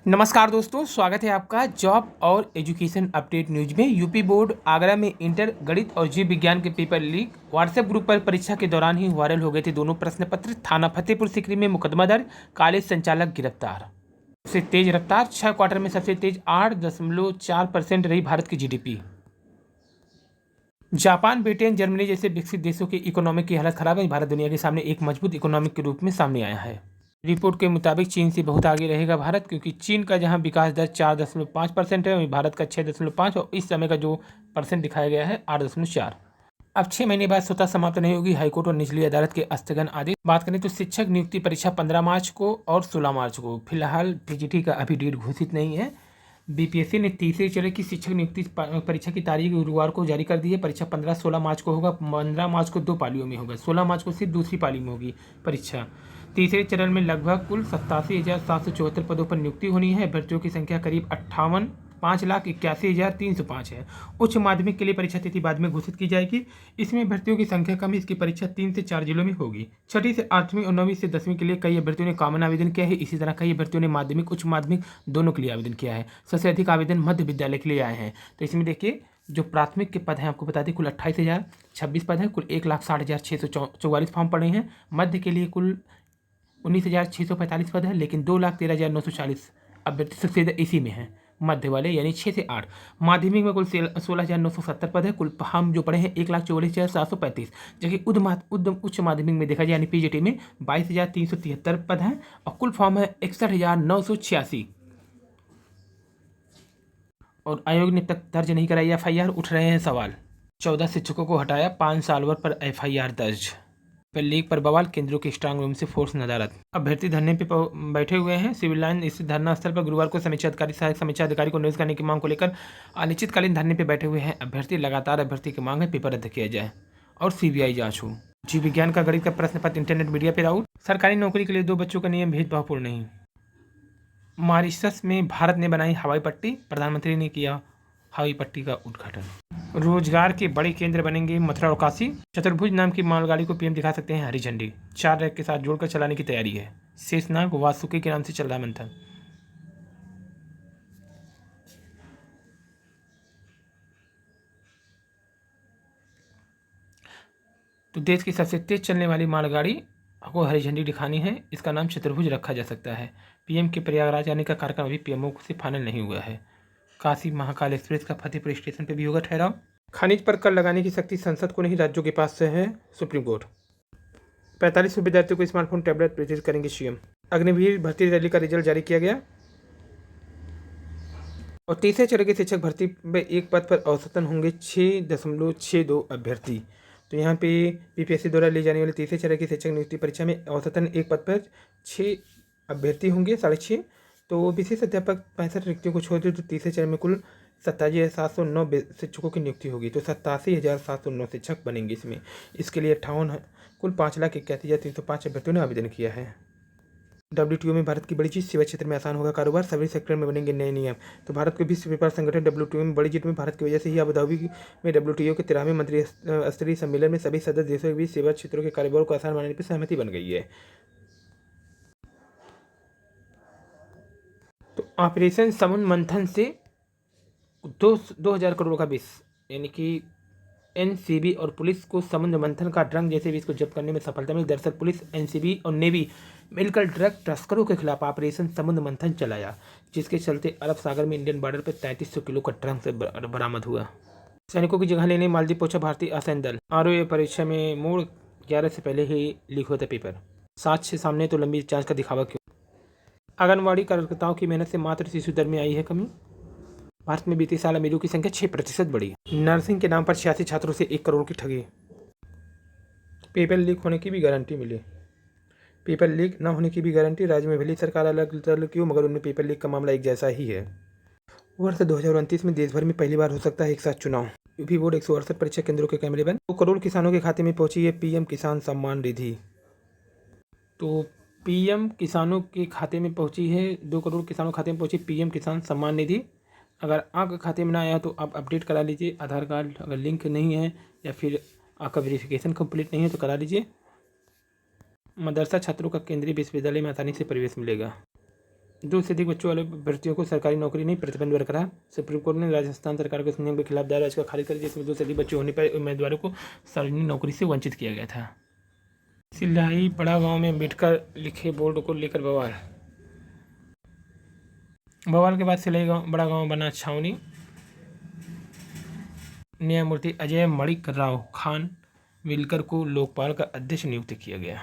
नमस्कार दोस्तों, स्वागत है आपका जॉब और एजुकेशन अपडेट न्यूज में। यूपी बोर्ड आगरा में इंटर गणित और जीव विज्ञान के पेपर लीक। व्हाट्सएप ग्रुप पर परीक्षा के दौरान ही वायरल हो गए थे दोनों प्रश्न पत्र। थाना फतेहपुर सीकरी में मुकदमा दर्ज, कॉलेज संचालक गिरफ्तार। सबसे तेज रफ्तार 6 क्वार्टर में सबसे तेज 8.4% रही भारत की जीडीपी। जापान, ब्रिटेन, जर्मनी जैसे विकसित देशों की इकोनॉमिक की हालत खराब है। भारत दुनिया के सामने एक मजबूत इकोनॉमिक के रूप में सामने आया है। रिपोर्ट के मुताबिक चीन से बहुत आगे रहेगा भारत, क्योंकि चीन का जहां विकास दर 4.5% है, वहीं भारत का 6.5 और इस समय का जो परसेंट दिखाया गया है 8.4। अब 6 महीने बाद स्वतः समाप्त नहीं होगी हाईकोर्ट और निचली अदालत के स्थगन आदेश। बात करें तो शिक्षक नियुक्ति परीक्षा 15 मार्च को और 16 मार्च को। फिलहाल पीजीटी का अभी डेट घोषित नहीं है। बीपीएससी ने तीसरे चरण की शिक्षक नियुक्ति परीक्षा की तारीख गुरुवार को जारी कर दी है। परीक्षा 15-16 मार्च को होगा। 15 मार्च को 2 पालियों में होगा, 16 मार्च को सिर्फ दूसरी पाली में होगी परीक्षा। तीसरे चरण में लगभग कुल 87,774 पदों पर नियुक्ति होनी है। अभ्यर्थियों की संख्या करीब 5,81,305 है। उच्च माध्यमिक के लिए परीक्षा तिथि बाद में घोषित की जाएगी। इसमें अभ्यर्थियों की संख्या कम है। इसकी परीक्षा 3 से 4 जिलों में होगी। 6ठी से 8वीं और 9वीं से 10वीं के लिए कई अभ्यर्थियों ने कॉमन आवेदन किया है। इसी तरह कई अभ्यर्थियों ने माध्यमिक, उच्च माध्यमिक दोनों के लिए आवेदन किया है। सबसे अधिक आवेदन मध्य विद्यालय के लिए आए हैं। तो इसमें देखिए, जो प्राथमिक के पद हैं आपको बता दें, कुल 28,026 पद हैं। कुल 1,60,644 फॉर्म पड़े हैं। मध्य के लिए कुल 19,645 पद है, लेकिन 2,13,940 अभ्यर्थी सबसे ज़्यादा इसी में हैं, मध्य वाले, यानी 6 से 8। माध्यमिक में कुल 16,970 पद है। कुल फॉर्म जो पड़े हैं 1,44,735। जबकि उच्च माध्यमिक में देखा जाए यानी पीजीटी में 22,373 पद हैं और कुल फॉर्म है 61,986। और आयोग ने तक दर्ज नहीं कराई एफआईआर, उठ रहे हैं सवाल। 14 शिक्षकों को हटाया, 5 साल पर एफआईआर दर्ज। लीक पर बवाल, केंद्रों के स्ट्रांग रूम से फोर्स नदारत। अभ्यर्थी धरने पे बैठे हुए हैं। सिविल लाइन स्थित धरना स्थल पर गुरुवार को समीक्षा अधिकारी, सहायक समीक्षा अधिकारी को नियुक्त करने की मांग को लेकर अनिश्चितकालीन धरने पे बैठे हुए हैं अभ्यर्थी। लगातार अभ्यर्थी की मांग है पेपर रद्द किया जाए और सीबीआई जांच हो। जीव विज्ञान का गणित का प्रश्न पत्र इंटरनेट मीडिया पर आउट। सरकारी नौकरी के लिए 2 बच्चों का नियम भेदभावपूर्ण नहीं। मॉरिशस में भारत ने बनाई हवाई पट्टी, प्रधानमंत्री ने किया हवाई पट्टी का उद्घाटन। रोजगार के बड़े केंद्र बनेंगे मथुरा और काशी। चतुर्भुज नाम की मालगाड़ी को पीएम दिखा सकते हैं हरी झंडी। 4 रैक के साथ जोड़कर चलाने की तैयारी है। शेषनाग वासुकी के नाम से चल रहा है मंथन। तो देश की सबसे तेज चलने वाली मालगाड़ी को हरी झंडी दिखानी है। इसका नाम चतुर्भुज रखा जा सकता है। पीएम के प्रयागराज आने का कार्यक्रम अभी पीएमओ से फाइनल नहीं हुआ है। काशी महाकाल एक्सप्रेस का फतेहपुर स्टेशन पर भी होगा ठहराव। खनिज पर कर लगाने की शक्ति संसद को नहीं, राज्यों के पास से है, सुप्रीम कोर्ट। 4500 विद्यार्थियों को स्मार्टफोन टैबलेट वितरित करेंगे सीएम। अग्निवीर भर्ती रैली का रिजल्ट जारी किया गया। और तीसरे चरण की शिक्षक भर्ती में एक पद पर औसतन होंगे 6.62 अभ्यर्थी। तो यहाँ पे बीपीएससी द्वारा ली जाने वाली तीसरे चरण की शिक्षक नियुक्ति परीक्षा में औसतन एक पद पर 6 अभ्यर्थी होंगे, 6.5। तो विशेष अध्यापक 65 रिक्तियों को छोड़ दे तो तीसरे चरण में कुल 87,709 शिक्षकों की नियुक्ति होगी। तो 87,709 शिक्षक बनेंगे इसमें। इसके लिए 58 कुल 5,81,305 अभ्यर्थियों ने आवेदन किया है। डब्ल्यूटीओ में भारत की बड़ी जीत, सेवा क्षेत्र में आसान होगा कारोबार, सभी सेक्टर में बनेंगे नए नियम। तो भारत के विश्व व्यापार संगठन डब्ल्यूटीओ में बड़ी जीत में भारत की वजह से ही अबू धाबी में डब्ल्यूटीओ के 13वें मंत्री स्तरीय सम्मेलन में सभी सदस्य देशों के बीच सेवा क्षेत्रों के कारोबार को आसान बनाने पर सहमति बन गई है। तो ऑपरेशन समुद्र मंथन से 2,000 करोड़ का विष, यानी कि एनसीबी और पुलिस को समुद्र मंथन का ड्रग जैसे विष को जब्त करने में सफलता मिली। दरअसल पुलिस, एनसीबी और नेवी मिलकर ड्रग तस्करों के खिलाफ ऑपरेशन समुद्र मंथन चलाया, जिसके चलते अरब सागर में इंडियन बॉर्डर पर 3300 किलो का ड्रग से बरामद हुआ। सैनिकों की जगह लेने मालदीव पहुंचा भारतीय आसैन दल। आरओए परीक्षा में मोड़ 11 से पहले ही लीक होता पेपर। 7 से सामने तो लंबी जांच का दिखावा क्यों। आंगनबाड़ी कार्यकर्ताओं की मेहनत से मातृ शिशु दर में आई है कमी। भारत में बीते साल अमीरों की संख्या 6% बढ़ी। नर्सिंग के नाम पर 86 छात्रों से 1 करोड़ की ठगी। पेपर लीक होने की भी गारंटी मिली। पेपर लीक न होने की भी गारंटी। राज्य में भली सरकार अलग अलग क्यों, मगर उनमें पेपर लीक का मामला एक जैसा ही है। वर्ष 2029 में देश भर में पहली बार हो सकता है एक साथ चुनाव। यूपी बोर्ड 168 परीक्षा केंद्रों के कैमरे बंद। 2 करोड़ किसानों के खाते में पहुंची है पीएम किसान सम्मान निधि। तो पीएम किसानों के खाते में पहुंची है, 2 करोड़ किसानों के खाते में पहुंची पीएम किसान सम्मान निधि। अगर आपके खाते में ना आया तो आप अपडेट करा लीजिए। आधार कार्ड अगर लिंक नहीं है या फिर आपका वेरिफिकेशन कंप्लीट नहीं है तो करा लीजिए। मदरसा छात्रों का केंद्रीय विश्वविद्यालय में आसानी से प्रवेश मिलेगा। 2 से अधिक बच्चों वाले अभ्यर्थियों को सरकारी नौकरी नहीं, प्रतिबंध बरकरार। सुप्रीम कोर्ट ने राजस्थान सरकार को इस नियम के खिलाफ दायर याचिका खारिज कर दी, जिसमें 2 से अधिक बच्चे होने पर उम्मीदवारों को सार्वजनिक नौकरी से वंचित किया गया था। सिल्लाई बड़ा गांव में अम्बेडकर लिखे बोर्ड को लेकर बवाल। बवाल के बाद सिल्लाई बड़ा गांव बना छावनी। न्यायमूर्ति अजय मणिक राव खान विलकर को लोकपाल का अध्यक्ष नियुक्त किया गया।